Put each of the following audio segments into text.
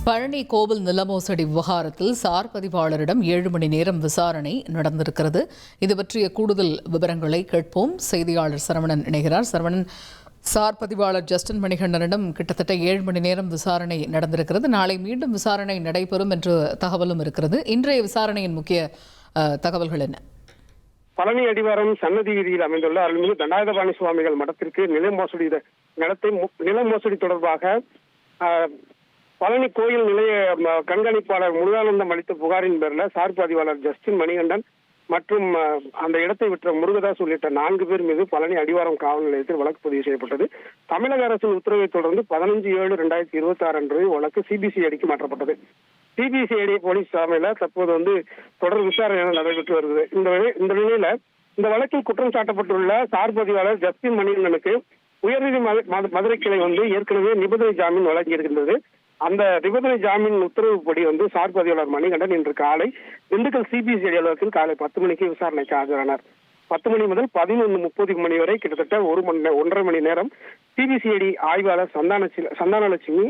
பழனி கோவில் நில மோசடி விவகாரத்தில் சார் பதிவாளரிடம் 7 மணி நேரம் விசாரணை நடந்திருக்கிறது. இது பற்றிய கூடுதல் விவரங்களை கேட்போம். செய்தியாளர் சரவணன் இணைகிறார். சரவணன், சார் பதிவாளர் ஜஸ்டின் மணிகண்டனிடம் கிட்டத்தட்ட 7 மணி நேரம் விசாரணை நடந்திருக்கிறது. நாளை மீண்டும் விசாரணை நடைபெறும் என்ற தகவலும் இருக்கிறது. இன்றைய விசாரணையின் முக்கிய தகவல்கள் என்ன? பழனி அடிவாரம் சன்னதி வீதியில் அமைந்துள்ள அருள்மிகு தண்டாயுதபாணி சுவாமிகள் மடத்திற்கு நில மோசடி தொடர்பாக பழனி கோயில் நிலைய கண்காணிப்பாளர் முருகானந்தம் அளித்த புகாரின் பேரில் சார் பதிவாளர் ஜஸ்டின் மணிகண்டன் மற்றும் அந்த இடத்தை விற்ற முருகதாஸ் உள்ளிட்ட 4 பேர் மீது பழனி அடிவாரம் காவல் நிலையத்தில் வழக்கு பதிவு செய்யப்பட்டது. தமிழக அரசின் உத்தரவை தொடர்ந்து 15/7/2026 அன்று வழக்கு சிபிசிஐடிக்கு மாற்றப்பட்டது. சிபிசிஐடி போலீஸ் தலைமையில் தற்போது தொடர் விசாரணை நடைபெற்று வருகிறது. இந்த நிலையில இந்த வழக்கில் குற்றம் சாட்டப்பட்டுள்ள சார் பதிவாளர் ஜஸ்டின் மணிகண்டனுக்கு உயர்நீதிமன்ற மதுரை கிளை ஏற்கனவே நிபந்தனை ஜாமீன் வழங்கியிருக்கின்றது. அந்த நிபந்தனை ஜாமீன் உத்தரவுப்படி சார் பதிவாளர் மணிகண்டன் இன்று காலை திண்டுக்கல் சிபிசிஐடி அலுவலகத்தில் காலை 10 மணிக்கு விசாரணைக்கு ஆஜரானார். 10 மணி முதல் 11:30 மணி வரை கிட்டத்தட்ட 1.5 மணி நேரம் சிபிசிஐடி ஆய்வாளர் சந்தானலட்சுமி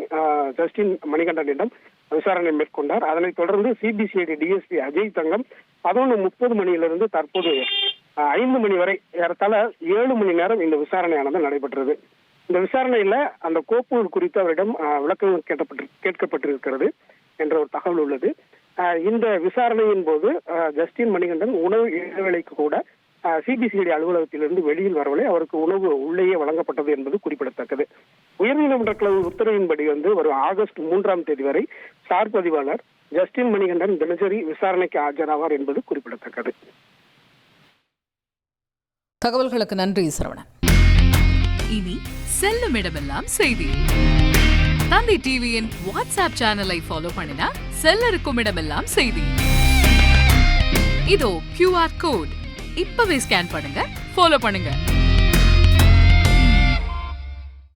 ஜஸ்டின் மணிகண்டனிடம் விசாரணை மேற்கொண்டார். அதனைத் தொடர்ந்து சிபிசிஐடி டிஎஸ்பி அஜய் தங்கம் 11:30 மணியிலிருந்து தற்போது 5 மணி வரை ஏறத்தாழ 7 மணி நேரம் இந்த விசாரணையானது நடைபெற்றது. இந்த விசாரணையில அந்த கோப்புகள் குறித்து அவரிடம் விளக்கம் கேட்கப்பட்டிருக்கிறது என்ற ஒரு தகவல் உள்ளது. இந்த விசாரணையின் போது ஜஸ்டின் மணிகண்டன் உணவு இடைவேளைக்கு கூட சிபிசிஐடி அலுவலகத்திலிருந்து வெளியில் வரவில்லை. அவருக்கு உணவு உள்ளேயே வழங்கப்பட்டது என்பது குறிப்பிடத்தக்கது. உயர்நீதிமன்ற கிளை உத்தரவின்படி வரும் ஆகஸ்ட் 3ஆம் தேதி வரை சார் பதிவாளர் ஜஸ்டின் மணிகண்டன் தினசரி விசாரணைக்கு ஆஜராவார் என்பது குறிப்பிடத்தக்கது. தகவல்களுக்கு நன்றி சரவணன். இனி செல்லும் இடமெல்லாம் செய்தி. தந்தி டிவியின் வாட்ஸ்அப் சேனலை ஃபாலோ பண்ணினா செல்ல இருக்கும் இடமெல்லாம் செய்தி. இதோ QR கோட் இப்பவே ஸ்கேன் பண்ணுங்க, ஃபாலோ பண்ணுங்க.